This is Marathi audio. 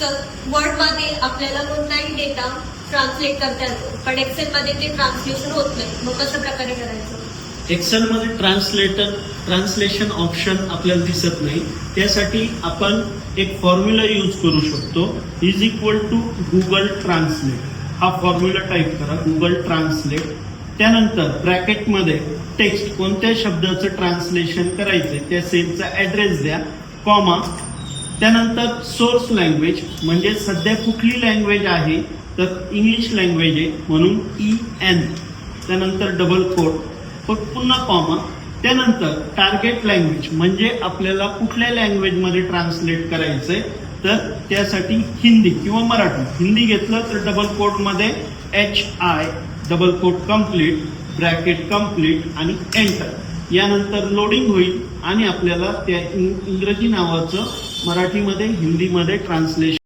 वर्ड मध्ये आपल्याला कोणताही डेटा ट्रान्सलेट करता येतो, पण एक्सेल मध्ये ते ट्रान्सलेशन होत नाही. मग कशा प्रकारे करायचं? एक्सेलमध्ये ट्रान्सलेशन ऑप्शन आपल्याला दिसत नाही. त्यासाठी आपण एक फॉर्म्युला यूज करू शकतो. Is equal to Google translate. हा फॉर्म्युला टाईप करा, गुगल ट्रान्सलेट. त्यानंतर ब्रॅकेटमध्ये टेक्स्ट कोणत्या शब्दाचं ट्रान्सलेशन करायचंय त्या सेलचा ऍड्रेस द्या, कॉमा. त्यानंतर सोर्स लँग्वेज म्हणजे सध्या कुठली लँग्वेज आहे, तर इंग्लिश लँग्वेज आहे म्हणून EN. त्यानंतर डबल कोट, पुन्हा कॉमा. त्यानंतर टार्गेट लँग्वेज म्हणजे आपल्याला कुठल्या लँग्वेजमध्ये ट्रान्सलेट करायचंय, तर त्यासाठी हिंदी किंवा मराठी. हिंदी घेतलं तर डबल कोटमध्ये HI double quote complete, bracket complete आणि एंटर. यानंतर लोडिंग होईल आणि आपल्याला त्या इंग्रजी नावाचं मराठीमध्ये हिंदीमध्ये ट्रान्सलेशन